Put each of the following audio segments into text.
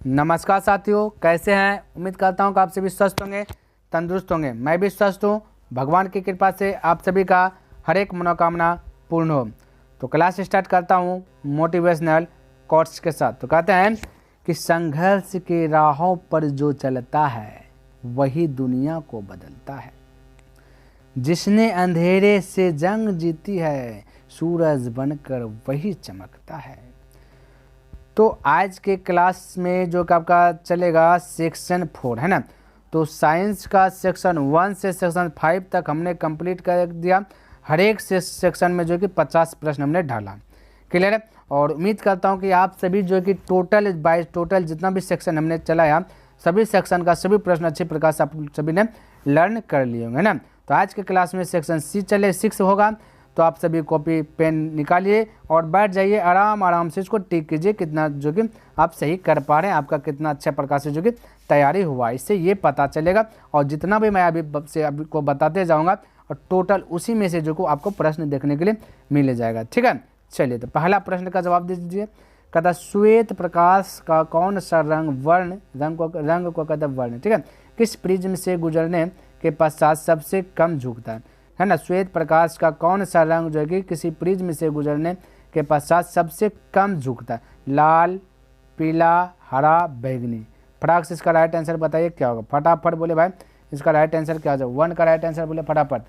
नमस्कार साथियों, कैसे हैं। उम्मीद करता हूं कि आप सभी स्वस्थ होंगे, तंदुरुस्त होंगे। मैं भी स्वस्थ हूं। भगवान की कृपा से आप सभी का हर एक मनोकामना पूर्ण हो। तो क्लास स्टार्ट करता हूं मोटिवेशनल कोट्स के साथ। तो कहते हैं कि संघर्ष की राहों पर जो चलता है वही दुनिया को बदलता है। जिसने अंधेरे से जंग जीती है सूरज बनकर वही चमकता है। तो आज के क्लास में जो कि आपका चलेगा सेक्शन 4 है ना। तो साइंस का सेक्शन 1 से सेक्शन 5 तक हमने कंप्लीट कर दिया। हर एक सेक्शन में जो कि 50 प्रश्न हमने ढाला। क्लियर है। और उम्मीद करता हूं कि आप सभी जो कि टोटल जितना भी सेक्शन हमने चलाया सभी सेक्शन का सभी प्रश्न अच्छी प्रकार से आप सभी ने लर्न कर लिए होंगे ना। तो आज के क्लास में सेक्शन 6 होगा। तो आप सभी कॉपी पेन निकालिए और बैठ जाइए, आराम से इसको टिक कीजिए कितना जो कि आप सही कर पा रहे हैं, आपका कितना अच्छा प्रकार से जो कि तैयारी हुआ इससे ये पता चलेगा। और जितना भी मैं अभी से आपको बताते जाऊंगा और टोटल उसी में से जो को आपको प्रश्न देखने के लिए मिल जाएगा। ठीक है, चलिए तो पहला प्रश्न का जवाब दे दीजिए। कहता श्वेत प्रकाश का कौन सा रंग को कहता वर्ण। ठीक है, किस प्रिज्म से गुजरने के पश्चात सबसे कम झुकता है ना। श्वेत प्रकाश का कौन सा रंग जो है कि किसी प्रिज्म से गुजरने के पश्चात सबसे कम झुकता है। लाल, पीला, हरा, बैंगनी। फटाक से इसका राइट आंसर बताइए क्या होगा। फटाफट बोले भाई इसका राइट आंसर क्या हो जाएगा। 1 का राइट आंसर बोले फटाफट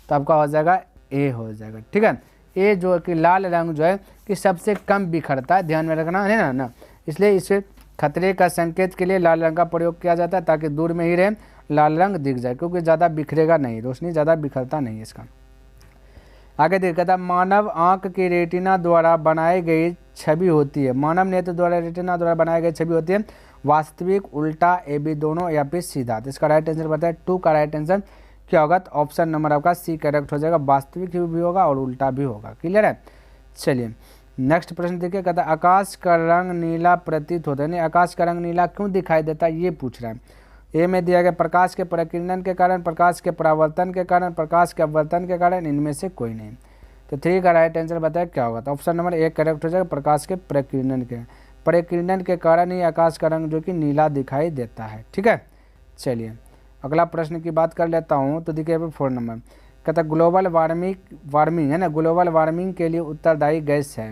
तो आपका हो जाएगा ए हो जाएगा। ठीक है, ए जो कि लाल रंग जो है कि सबसे कम बिखरता है, ध्यान में रखना है ना। इसलिए इसे खतरे का संकेत के लिए लाल रंग का प्रयोग किया जाता है ताकि दूर में ही रहे लाल रंग दिख जाए, क्योंकि ज़्यादा बिखरेगा नहीं, रोशनी ज़्यादा बिखरता नहीं इसका। आगे देखा था मानव आंख की रेटिना द्वारा बनाई गई छवि होती है। मानव नेत्र द्वारा रेटिना द्वारा बनाई गई छवि होती है वास्तविक, उल्टा, ए बी दोनों या फिर सीधा। तो इसका राइट आंसर बताए 2 का राइट आंसर क्या होगा। तो ऑप्शन नंबर आपका सी करेक्ट हो जाएगा। वास्तविक भी होगा और उल्टा भी होगा। क्लियर है। चलिए नेक्स्ट प्रश्न देखिए। कहता है आकाश का रंग नीला प्रतीत होता है। नहीं, आकाश का रंग नीला क्यों दिखाई देता है ये पूछ रहा है। ए में दिया गया प्रकाश के प्रकीर्णन के कारण, प्रकाश के परावर्तन के कारण, प्रकाश के अपवर्तन के कारण, इनमें से कोई नहीं। तो 3 का राइट आंसर बताया क्या होगा। तो ऑप्शन नंबर 1 करेक्ट हो जाएगा। प्रकाश के प्रकीर्णन के कारण ही आकाश का रंग जो कि नीला दिखाई देता है। ठीक है, चलिए अगला प्रश्न की बात कर लेता हूँ। तो देखिए 4 नंबर कहता ग्लोबल वार्मिंग है ना, ग्लोबल वार्मिंग के लिए उत्तरदायी गैस है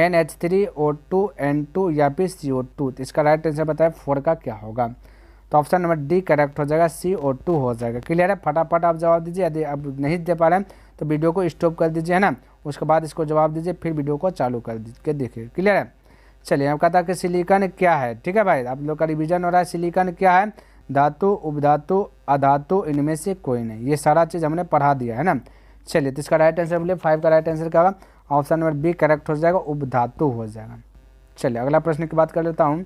NH3O2 N2 या फिर CO2। तो इसका राइट आंसर बताया 4 का क्या होगा। तो ऑप्शन नंबर डी करेक्ट हो जाएगा, CO2 हो जाएगा। क्लियर है, फटाफट आप जवाब दीजिए। यदि आप नहीं दे पा रहे हैं तो वीडियो को स्टॉप कर दीजिए है ना, उसके बाद इसको जवाब दीजिए, फिर वीडियो को चालू कर के देखिए। क्लियर है। चलिए अब कहता है कि सिलिकॉन क्या है। ठीक है भाई, आप लोग का रिविजन हो रहा है। सिलिकॉन क्या है। धातु, उपधातु, अधातु, इनमें से कोई नहीं। ये सारा चीज़ हमने पढ़ा दिया है ना। चलिए तो इसका राइट आंसर बोलिए 5 का राइट आंसर क्या होगा। ऑप्शन नंबर बी करेक्ट हो जाएगा, उपधातु हो जाएगा। चलिए अगला प्रश्न की बात कर लेता हूँ।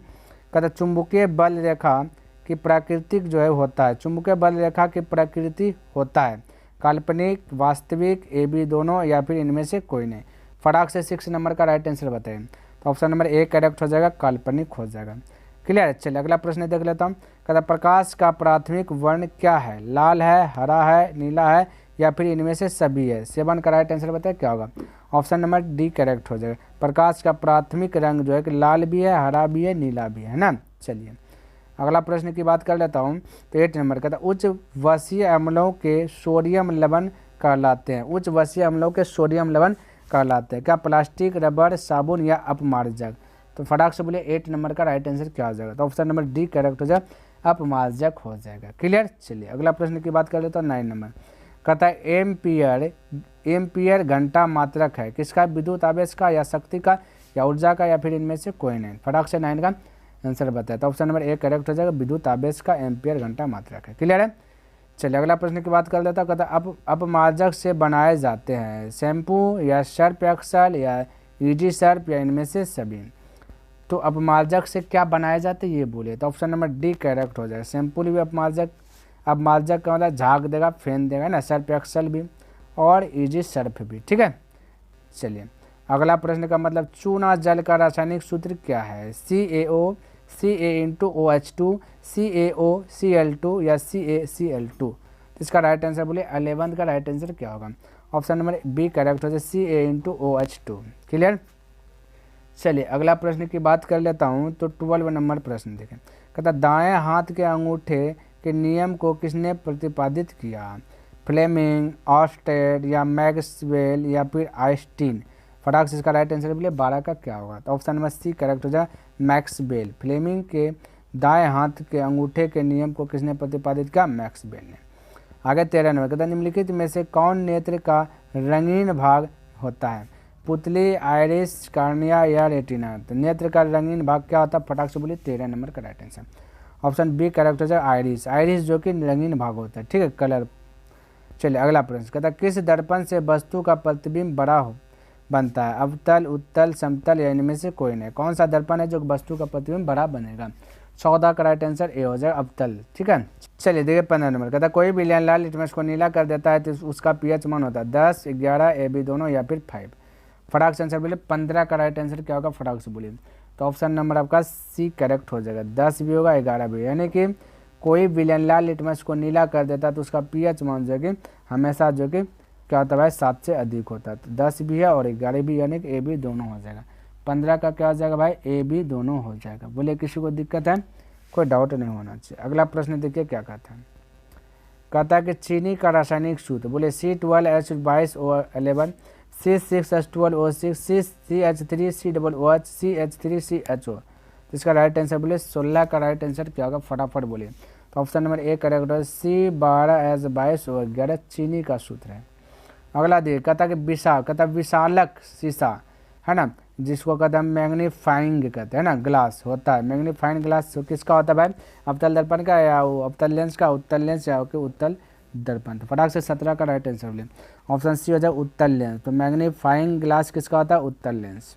कहता चुंबकीय बल रेखा की प्राकृतिक जो है होता है। चुंबकीय बल रेखा की प्रकृति होता है काल्पनिक, वास्तविक, ए बी दोनों या फिर इनमें से कोई नहीं। फटाक से 6 नंबर का राइट आंसर बताइए। तो ऑप्शन नंबर ए करेक्ट हो जाएगा, काल्पनिक हो जाएगा। क्लियर है। चलिए अगला प्रश्न देख लेता हूँ। कहता प्रकाश का प्राथमिक वर्ण क्या है। लाल है, हरा है, नीला है या फिर इनमें से सभी है। 7 का राइट आंसर बताए क्या होगा। ऑप्शन नंबर डी करेक्ट हो जाएगा। प्रकाश का प्राथमिक रंग जो है कि लाल भी है, हरा भी है, नीला भी है ना। चलिए अगला प्रश्न की बात कर लेता हूँ। तो 8 नंबर कहता उच्च वसीय अम्लों के सोडियम लवण कहलाते हैं। उच्च वसीय अम्लों के सोडियम लवण कहलाते हैं क्या। प्लास्टिक, रबर, साबुन या अपमार्जक। तो फटाक से बोलिए 8 नंबर का राइट आंसर क्या हो जाएगा। तो ऑप्शन नंबर डी करेक्ट हो जाएगा, अपमार्जक हो जाएगा। क्लियर। चलिए अगला प्रश्न की बात कर लेता हूँ। 9 नंबर कहता है एम्पियर घंटा मात्रक है किसका। विद्युत आवेश का या शक्ति का या ऊर्जा का या फिर इनमें से कोई नहीं। फटाक से 9 का आंसर बताया। तो ऑप्शन नंबर ए करेक्ट हो जाएगा, विद्युत आवेश का एम्पियर घंटा मात्रक है। क्लियर है। चलिए अगला प्रश्न की बात कर लेता हूँ। कहता अपमार्जक से बनाए जाते हैं शैम्पू या सर्फ एक्सल या ईजी सर्फ या इनमें से सभी। तो अपमार्जक से क्या बनाए जाते ये बोलिए। तो ऑप्शन नंबर डी करेक्ट हो जाएगा। शैम्पू भी अपमार्जक का मतलब झाग देगा, फेन देगा ना। सर्फ एक्सल भी और ईजी सर्फ भी। ठीक है। चलिए अगला प्रश्न का मतलब चूना जल का रासायनिक सूत्र क्या है। CaO, Ca*OH2, CaO, Cl2 या CaCl2। इसका राइट आंसर बोलिए 11 का राइट आंसर क्या होगा। ऑप्शन नंबर बी करेक्ट हो जाए, Ca*OH2। क्लियर। चलिए अगला प्रश्न की बात कर लेता हूँ। तो 12 नंबर प्रश्न देखें। कहता दाएं हाथ के अंगूठे के नियम को किसने प्रतिपादित किया? फ्लेमिंग, ऑस्टेड या मैक्सवेल या फिर आइंस्टीन? फटाक से इसका राइट आंसर बोले 12 का क्या होगा? तो ऑप्शन नंबर सी करेक्ट हो जाए, मैक्सवेल। फ्लेमिंग के दाएं हाथ के अंगूठे के नियम को किसने प्रतिपादित किया? मैक्सवेल ने। आगे 13 नंबर कहता निम्नलिखित में से कौन नेत्र का रंगीन भाग होता है? पुतली, आइरिस, कार्निया या रेटिना? तो नेत्र का रंगीन भाग क्या होता है? फटाक से बोलिए 13 नंबर का right answer option B correct हो जाए, आइरिस। आइरिस जो कि रंगीन भाग होता है, ठीक है, कलर। चलिए अगला प्रश्न कहता किस दर्पण से वस्तु का प्रतिबिंब बड़ा बनता है? अवतल, उत्तल, समतल या इनमें से कोई नहीं? कौन सा दर्पण है जो वस्तु का प्रतिबिंब बड़ा बनेगा? 14 का राइट आंसर ए हो जाए, अवतल। ठीक है, चलिए देखिए 15 नंबर कहता कोई भी लाल लिटमस को नीला कर देता है तो उसका पीएच मान होता है 10, 11, ए बी दोनों या फिर 5? फटाक से आंसर बोलिए 15 का राइट आंसर क्या होगा? फटाक से बोलिए। तो ऑप्शन नंबर आपका सी करेक्ट हो जाएगा, 10 भी होगा 11 भी। यानी कि कोई भी लाल लिटमस को नीला कर देता है तो उसका पीएच मान जो कि हमेशा जो कि क्या होता है 7 से अधिक होता है। तो 10 भी है और 11 भी, यानी कि ए बी दोनों हो जाएगा। 15 का क्या हो जाएगा भाई? ए बी दोनों हो जाएगा। बोले किसी को दिक्कत है? कोई डाउट नहीं होना चाहिए। अगला प्रश्न देखिए क्या कहता है। कहता है कि चीनी का रासायनिक सूत्र, बोले C12H22O11, C6H12O6, CH3, COOH, CH3, CHO। तो इसका राइट आंसर बोले 16 का राइट आंसर क्या होगा? फटाफट बोलिए। तो ऑप्शन नंबर ए करेक्ट है, C12H22O11 चीनी का सूत्र है। अगला देखिए कहता कि विशालक शीशा है ना, जिसको कहते हैं मैग्नीफाइंग कहते हैं ना, ग्लास होता है। मैग्नीफाइंग ग्लास किसका होता है भाई? अवतल दर्पण का या अवतल लेंस का? उत्तल लेंस या उत्तल दर्पण। तो फटाक से 17 का राइट आंसर बोले ऑप्शन सी हो जाए, उत्तल लेंस। तो मैग्नीफाइंग ग्लास किसका होता है? उत्तल लेंस।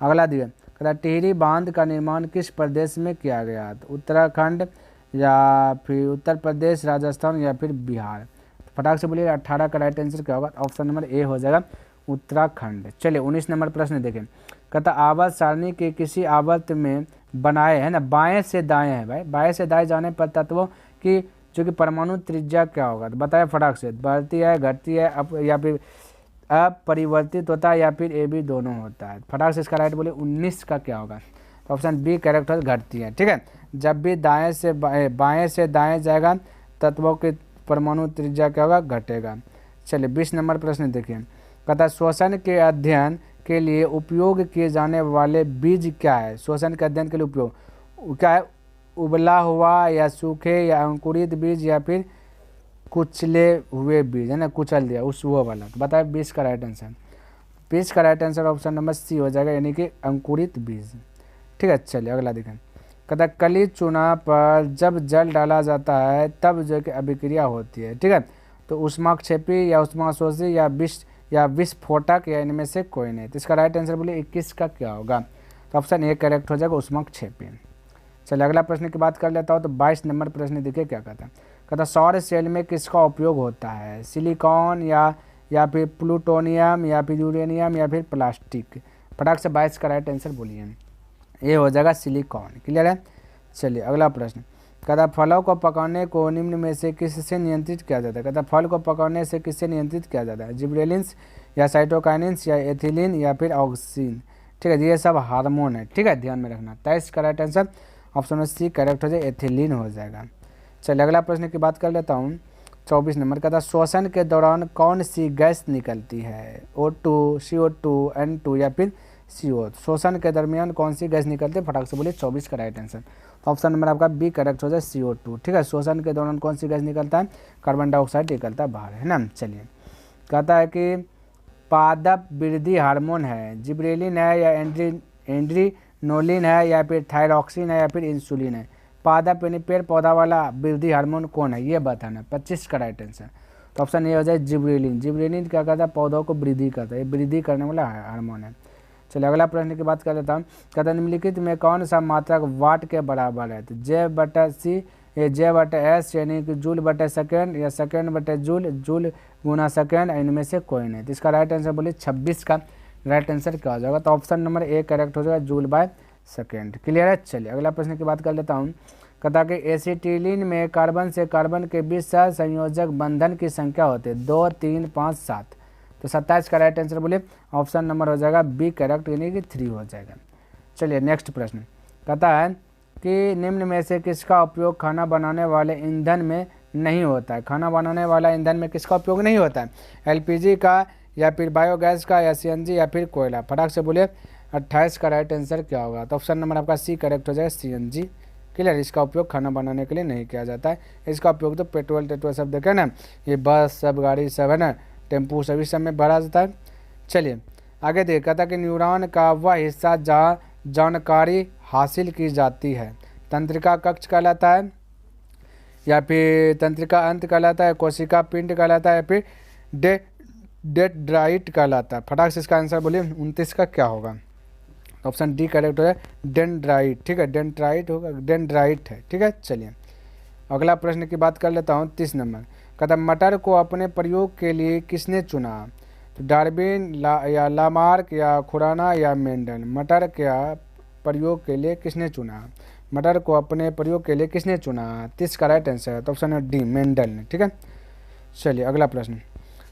अगला दिए कहता टिहरी बांध का निर्माण किस प्रदेश में किया गया? तो उत्तराखंड या फिर उत्तर प्रदेश, राजस्थान या फिर बिहार? तो फटाक से बोलिए 18 का राइट आंसर क्या होगा? ऑप्शन नंबर ए हो जाएगा, उत्तराखंड। चलिए 19 नंबर प्रश्न देखें। कहता आवर्त सारणी के किसी आवर्त में बनाए है ना, बाएं से दाएं है भाई, बाएं से दाएं जाने पर तत्वों की जो कि परमाणु त्रिज्या क्या होगा? तो बताया फटाक से, बढ़ती है, घटती है, या फिर अपरिवर्तित होता है या फिर ए बी दोनों होता है? फटाक से इसका राइट बोले 19 का क्या होगा? तो ऑप्शन बी करेक्ट है, घटती है। ठीक है, जब भी बाएं से दाएं जाएगा तत्वों की परमाणु त्रिज्या क्या होगा? घटेगा। चलिए 20 नंबर प्रश्न देखिए। कहता श्वसन के अध्ययन के लिए उपयोग किए जाने वाले बीज क्या है? श्वसन के अध्ययन के लिए उपयोग क्या है? उबला हुआ या सूखे या अंकुरित बीज या फिर कुचले हुए बीज, है ना, कुचल दिया उस वो वाला? तो बताए 20 का राइट आंसर। 20 का right answer option number C हो जाएगा, यानी कि अंकुरित बीज। ठीक है, चलिए अगला देखें। कहता कली चूना पर जब जल डाला जाता है तब जो कि अभिक्रिया होती है। ठीक है, तो ऊष्माक्षेपी या ऊष्माशोषी या विस्फोटक या इनमें से कोई नहीं? तो इसका राइट आंसर बोलिए 21 का क्या होगा? तो ऑप्शन ए करेक्ट हो जाएगा, ऊष्माक्षेपी। चलिए अगला प्रश्न की बात कर लेता हूँ। तो 22 नंबर प्रश्न देखिए क्या कहता है। कहता सौर सेल में किसका उपयोग होता है? सिलिकॉन या फिर प्लूटोनियम या फिर यूरेनियम या फिर प्लास्टिक? फटाक से 22 का राइट आंसर बोलिए। ये हो जाएगा सिलिकॉन। क्लियर है। चलिए अगला प्रश्न। कहता फलों को पकाने को निम्न में से किससे नियंत्रित किया जाता है? कहता फल को पकाने से किससे नियंत्रित किया जाता है? जिब्रेलिन्स या साइटोकाइनिन्स या एथिलीन या फिर ऑक्सीन? ठीक है, ये सब हार्मोन है। ठीक है, ध्यान में रखना। 23 का right answer option C correct हो जाए, एथिलीन हो जाएगा। चलिए अगला प्रश्न की बात कर लेता हूँ। 24 नंबर कहता श्वसन के दौरान कौन सी गैस निकलती है? O2, CO2, N2 या फिर CO? श्वसन के दरमियान कौन सी गैस निकलती है? फटाक से बोलिए 24 का राइट आंसर। ऑप्शन नंबर आपका बी करेक्ट हो जाए, CO2। ठीक है, श्वसन के दौरान कौन सी गैस निकलता है? कार्बन डाइऑक्साइड निकलता है बाहर, है ना। चलिए कहता है कि पादप वृद्धि हार्मोन है, जिब्रेलिन है या एंड्रीनोलिन है या फिर थायरॉक्सिन है या फिर इंसुलिन है? पादप यानी पेड़ पौधा वाला वृद्धि हार्मोन कौन है ये बताना। 25 का राइट आंसर। तो ऑप्शन ए हो जाए जिब्रेलिन। जिब्रेलिन क्या करता है? पौधों को वृद्धि करता है, ये वृद्धि करने वाला हार्मोन है। चलिए अगला प्रश्न की बात कर लेता हूँ। कहता निम्नलिखित में कौन सा मात्रक वाट के बराबर है? तो J/S यानी कि जूल/सेकेंड या सेकेंड/जूल, जूल गुना सेकेंड, इनमें से कोई नहीं? तो इसका राइट आंसर बोलिए 26 का राइट आंसर क्या हो जाएगा? तो ऑप्शन नंबर ए करेक्ट हो जाएगा, जूल/सेकेंड। क्लियर है। चलिए अगला प्रश्न की बात कर लेता हूँ। कहता कि एसिटिलीन में कार्बन से कार्बन के बीच सहसंयोजक बंधन की संख्या होती है 2, 3, 5, 7? तो 27 का राइट आंसर बोलिए। ऑप्शन नंबर हो जाएगा बी करेक्ट, यानी कि 3 हो जाएगा। चलिए नेक्स्ट प्रश्न कहता है कि निम्न में से किसका उपयोग खाना बनाने वाले ईंधन में नहीं होता है। खाना बनाने वाला ईंधन में किसका उपयोग नहीं होता है? एलपीजी का, या फिर बायोगैस का, या सीएनजी, या फिर कोयला। फटाक से बोले 28 का राइट आंसर क्या होगा? तो ऑप्शन नंबर आपका सी करेक्ट हो जाएगा, सीएनजी। क्लियर, इसका उपयोग खाना बनाने के लिए नहीं किया जाता है। इसका उपयोग तो पेट्रोल टेट्रोल सब देखे ना, ये बस सब गाड़ी सब है ना, टेम्पू सभी सब में भरा जाता है। चलिए आगे देखिए, कहता कि न्यूरॉन का वह हिस्सा जहाँ जानकारी हासिल की जाती है तंत्रिका कक्ष कहलाता है, या फिर तंत्रिका अंत कहलाता है, कोशिका पिंड कहलाता है, या फिर डेंड्राइट कहलाता है। फटाक से इसका आंसर बोलिए 29 का क्या होगा? ऑप्शन डी करेक्ट है, डेंड्राइट। ठीक है, डेंड्राइट होगा, डेंड्राइट है। ठीक है, चलिए अगला प्रश्न की बात कर लेता हूँ। 30 नंबर कहता मटर को अपने प्रयोग के लिए किसने चुना? तो डार्विन, या लामार्क, या खुराना, या मेंडल। मटर का प्रयोग के लिए किसने चुना? मटर को अपने प्रयोग के लिए किसने चुना? 30 का राइट आंसर है, तो ऑप्शन है डी, मेंडल ने। ठीक है, चलिए अगला प्रश्न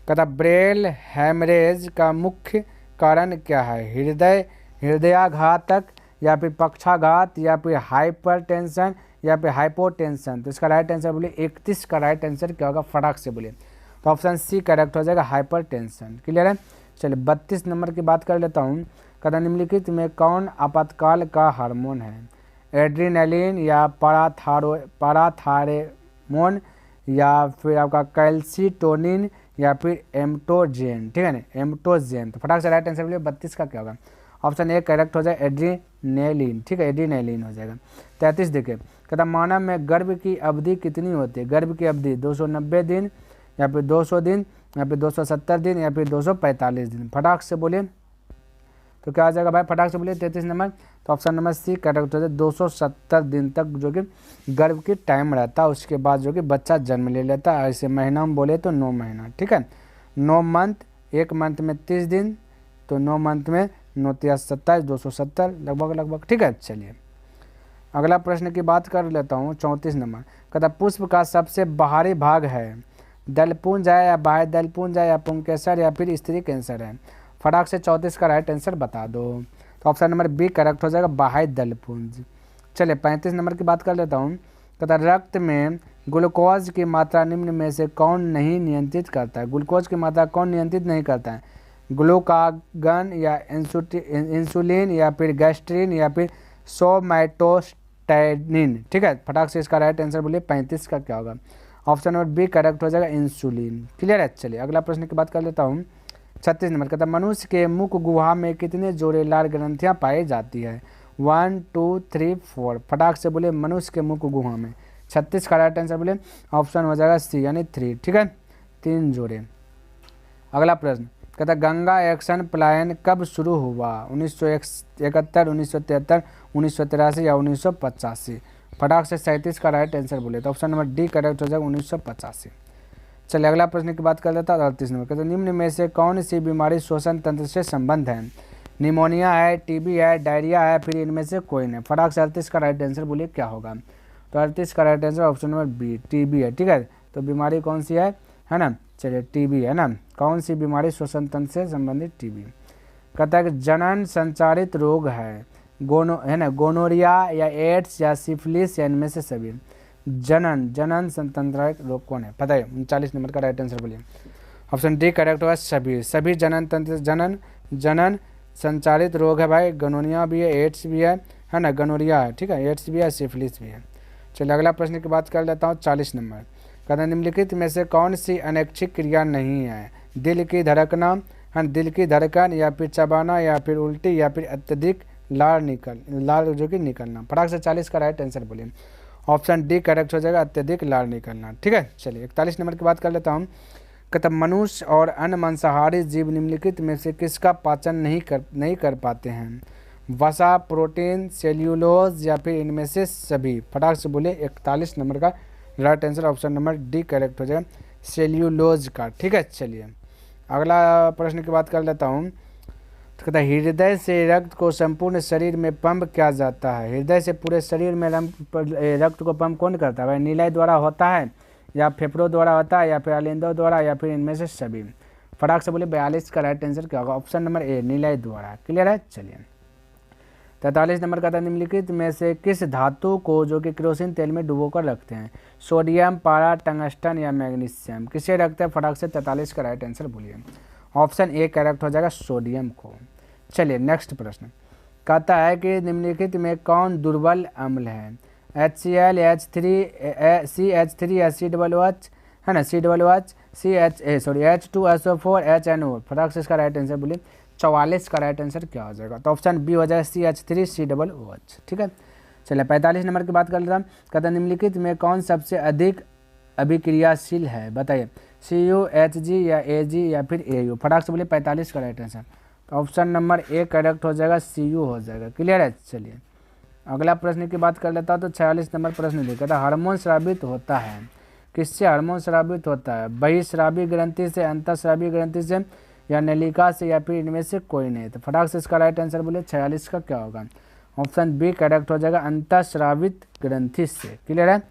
कहता ब्रेल हैमरेज का मुख्य कारण क्या है? हृदयाघातक, या फिर पक्षाघात, या फिर हाइपरटेंशन, या फिर हाइपोटेंशन। तो इसका राइट आंसर बोलिए 31 का राइट आंसर क्या होगा? फटाक से बोलिए। तो ऑप्शन सी करेक्ट हो जाएगा, हाइपरटेंशन। क्लियर है, चलिए 32 नंबर की बात कर लेता हूँ। कहता निम्नलिखित में कौन आपातकाल का हार्मोन है? एड्रीनलिन, या पाराथायरोमोन, या फिर आपका कैल्सिटोनिन, या फिर एम्टोजेन। ठीक है ना, एम्टोजेन। तो फटाक से राइट आंसर बोलिए 32 का क्या होगा? ऑप्शन ए करेक्ट हो जाए, एड्रीनेलिन। ठीक है, एड्रीनेलिन हो जाएगा। 33 देखिए, कहता मानव में गर्भ की अवधि कितनी होती है? गर्भ की अवधि 290 दिन, या फिर 200 दिन, या फिर 270 दिन, या फिर 245 दिन। फटाक से बोलिए तो क्या आ जाएगा भाई? फटाक से बोलिए 33 नंबर। तो ऑप्शन नंबर सी करेक्ट हो जाए, 270 दिन तक जो कि गर्भ की टाइम रहता है, उसके बाद जो कि बच्चा जन्म ले लेता है। ऐसे महीना में बोले तो 9 महीना। ठीक है, 9 मंथ, 1 मंथ में 30 दिन, तो 9 मंथ में 9 × 27, 270 लगभग। ठीक है, चलिए अगला प्रश्न की बात कर लेता हूँ। 34 नंबर कहता पुष्प का सबसे बाहरी भाग है दलपुंज है, या बाह्य दलपुंज है, या पुंकेसर, या फिर स्त्री कैंसर है। फटाक से 34 का राइट आंसर बता दो। तो ऑप्शन नंबर बी करेक्ट हो जाएगा, बाह्य दलपुंज। चलिए 35 नंबर की बात कर लेता हूँ। कहता रक्त में ग्लूकोज की मात्रा निम्न में से कौन नहीं नियंत्रित करता है? ग्लूकोज की मात्रा कौन नियंत्रित नहीं करता है? ग्लूकागन, या इंसुलिन, या फिर गैस्ट्रिन, या फिर सोमैटोस्टैटिन। ठीक है, फटाक से इसका राइट आंसर बोलिए 35 का क्या होगा? ऑप्शन नंबर बी करेक्ट हो जाएगा, इंसुलिन। क्लियर है, चलिए अगला प्रश्न की बात कर लेता हूँ। 36 नंबर कहता मनुष्य के मुख गुहा में कितने जोड़े लाल ग्रंथियाँ पाई जाती है? 1 2 3 4। फटाक से बोले मनुष्य के मुख गुहा में। 36 का राइट आंसर बोले ऑप्शन हो जाएगा सी, यानी 3। ठीक है, 3 जोड़े। अगला प्रश्न कहता गंगा एक्शन प्लान कब शुरू हुआ? 1971, 1973, 1983, या 1985। फटाक से 37 का राइट आंसर बोले। तो ऑप्शन नंबर डी करेक्ट हो जाएगा, 1985। चलिए अगला प्रश्न की बात कर लेता है। 38 नंबर कहते निम्न में से कौन सी बीमारी श्वसन तंत्र से संबंध है? निमोनिया है, टीबी है, डायरिया है, फिर इनमें से कोई नहीं। फटाक से 38 का राइट आंसर बोलिए क्या होगा? तो 38 का right answer option number B, TB है। ठीक है, तो बीमारी कौन सी है ना? चलिए टीबी है ना। कौन सी बीमारी श्वसन तंत्र से संबंधित? टीबी। कहता है कि जनन संचारित रोग है गोनोरिया, या एड्स, या सिफिलिस, या इनमें से सभी। जनन संतंत्रित रोग कौन है? पता है 39 नंबर का राइट आंसर बोलिए। ऑप्शन डी करेक्ट होगा, सभी जनन संचारित रोग है भाई। गोनोरिया भी है, एड्स भी है ना, गोनोरिया है। ठीक है, एड्स भी है, सिफिलिस भी है। चलिए अगला प्रश्न की बात कर लेता हूँ। 40 नंबर कहता निम्नलिखित में से कौन सी अनैच्छिक क्रिया नहीं है? दिल की धड़कन, या फिर चबाना, या फिर उल्टी, या फिर अत्यधिक लाल जो कि निकलना। फटाक से 40 का राइट आंसर बोलिए। ऑप्शन डी करेक्ट हो जाएगा, अत्यधिक लाल निकलना। ठीक है, चलिए 41 नंबर की बात कर लेता हूँ। कहता मनुष्य और अन्य मांसाहारी जीव निम्नलिखित में से किसका पाचन नहीं कर पाते हैं? वसा, प्रोटीन, सेल्यूलोज, या फिर इनमें से सभी। फटाक से बोले 41 नंबर का right answer option number D correct हो जाएगा, सेल्यूलोज का। ठीक है, चलिए अगला प्रश्न की बात कर लेता हूँ। तो कहता है हृदय से रक्त को संपूर्ण शरीर में पंप किया जाता है। हृदय से पूरे शरीर में रक्त को पंप कौन करता है? नीलय द्वारा होता है, या फेफड़ों द्वारा होता है, या फिर अलिंदों द्वारा, या फिर इनमें से सभी। फटाक से बोले 42 का राइट आंसर क्या होगा? ऑप्शन नंबर ए, नीलय द्वारा। क्लियर है, चलिए 43 नंबर का था निम्नलिखित में से किस धातु को जो कि केरोसिन तेल में डुबो कर रखते हैं? सोडियम, पारा, टंगस्टन या मैग्नीशियम? किसे रखते हैं फटाक से? 43 का राइट आंसर बोलिए। ऑप्शन ए करेक्ट हो जाएगा, सोडियम को। चलिए नेक्स्ट प्रश्न कहता है कि निम्नलिखित में कौन दुर्बल अम्ल है? HCl, H3, CH3 या COOH है ना, COOH, H2SO4, HNO। फटाक से इसका राइट आंसर बोलिए। 44 का राइट आंसर क्या हो जाएगा? तो ऑप्शन बी हो जाएगा CH3 COOH। ठीक है, चलिए 45 नंबर की बात कर लेता हूँ। कहता निम्नलिखित में कौन सबसे अधिक अभिक्रियाशील है? बताइए, CU, HG या AG या फिर AU? फटाक से बोलिए 45 का राइट आंसर। तो ऑप्शन नंबर ए करेक्ट हो जाएगा, CU हो जाएगा। क्लियर है। चलिए अगला प्रश्न की बात कर लेता हूँ। तो 46 नंबर प्रश्न लिखा था, हार्मोन स्रावित होता है? किससे हार्मोन स्रावित होता है? बहिस्रावी ग्रंथि से, अंतःस्रावी ग्रंथि से या नलिका से या फिर इनमें से कोई नहीं? तो फटाक से इसका राइट आंसर बोले 46 का क्या होगा? ऑप्शन बी करेक्ट हो जाएगा, अंतःस्रावित ग्रंथि से। क्लियर है।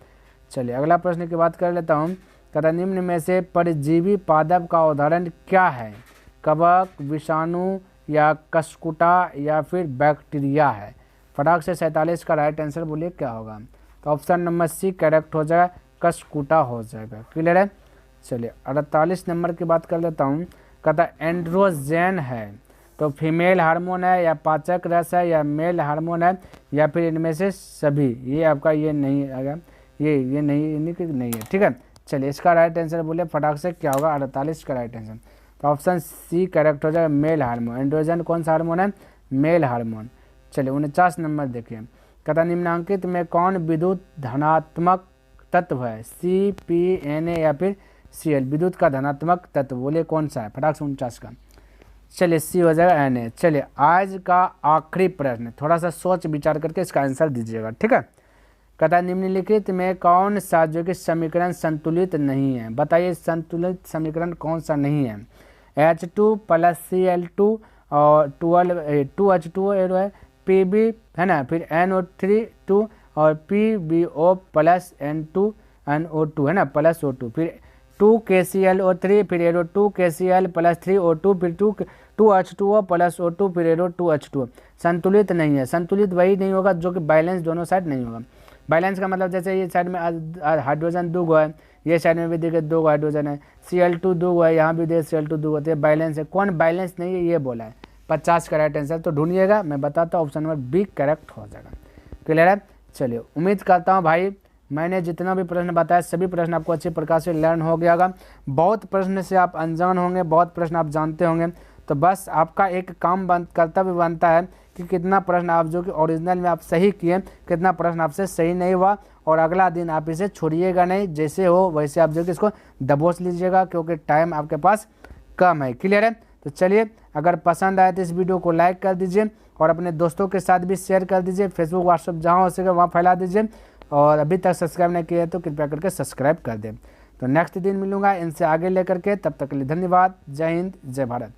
चलिए अगला प्रश्न की बात कर लेता हूँ। कहता निम्न में से परजीवी पादप का उदाहरण क्या है? कवक, विषाणु या कसकुटा या फिर बैक्टीरिया है? फटाक से 47 का राइट आंसर बोलिए क्या होगा? तो ऑप्शन नंबर सी करेक्ट हो जाएगा, कसकुटा हो जाएगा। क्लियर है। चलिए 48 नंबर की बात कर लेता हूँ। कहता एंड्रोजन है तो फीमेल हार्मोन है या पाचक रस है या मेल हार्मोन है या फिर इनमें से सभी? ये आपका ये नहीं आएगा, ये नहीं है। ठीक है, चलिए इसका राइट आंसर बोले फटाक से क्या होगा? 48 का राइट आंसर। तो ऑप्शन सी करेक्ट हो जाएगा, मेल हार्मोन। एंड्रोजन कौन सा हार्मोन है? Male hormone. चलिए 49 नंबर देखिए। कहता निम्नांकित में कौन विद्युत धनात्मक तत्व है? CPNA या फिर Cl? विद्युत का धनात्मक तत्व बोले कौन सा है? फटाक से 49 का। चलिए सी हो जाएगा Na। चलिए आज का आखिरी प्रश्न, थोड़ा सा सोच विचार करके इसका आंसर दीजिएगा। ठीक है। कहता निम्नलिखित में कौन सा जो कि समीकरण संतुलित नहीं है? बताइए संतुलित समीकरण कौन सा नहीं है? H2 + Cl2 और 2H2O है, Pb है ना, फिर NO3 2 और PbO + N2NO2 है ना, प्लस O2, फिर 2KClO3, फिर एरो 2KCl + 3O2, फिर 2H2O + O2, फिर एरो 2H2O। संतुलित नहीं है। संतुलित वही नहीं होगा जो कि बैलेंस दोनों साइड नहीं होगा। बैलेंस का मतलब जैसे ये साइड में हाइड्रोजन 2 गो है, ये साइड में भी देखिए 2 गो हाइड्रोजन है, Cl2 2 गो है, यहाँ भी देखिए Cl2 2 गो, तो ये बैलेंस है। कौन बैलेंस नहीं है ये बोला है? 50 का राइट आंसर। तो ढूंढिएगा, मैं बताता हूँ, ऑप्शन नंबर बी करेक्ट हो जाएगा। क्लियर है। चलिए उम्मीद करता हूँ भाई मैंने जितना भी प्रश्न बताया सभी प्रश्न आपको अच्छी प्रकार से लर्न हो गया होगा। बहुत प्रश्न से आप अनजान होंगे, बहुत प्रश्न आप जानते होंगे। तो बस आपका एक काम कर्तव्य बनता है कि कितना प्रश्न आप जो कि ओरिजिनल में आप सही किए, कितना प्रश्न आपसे सही नहीं हुआ, और अगला दिन आप इसे छोड़िएगा नहीं, जैसे हो वैसे आप जो कि इसको दबोच लीजिएगा, क्योंकि टाइम आपके पास कम है। क्लियर है। तो चलिए अगर पसंद आए तो इस वीडियो को लाइक कर दीजिए और अपने दोस्तों के साथ भी शेयर कर दीजिए। फेसबुक, व्हाट्सएप जहाँ हो सके वहाँ फैला दीजिए, और अभी तक सब्सक्राइब नहीं किया है तो कृपया करके सब्सक्राइब कर दें। तो नेक्स्ट दिन मिलूंगा इनसे आगे लेकर के, तब तक के लिए धन्यवाद। जय हिंद, जय भारत।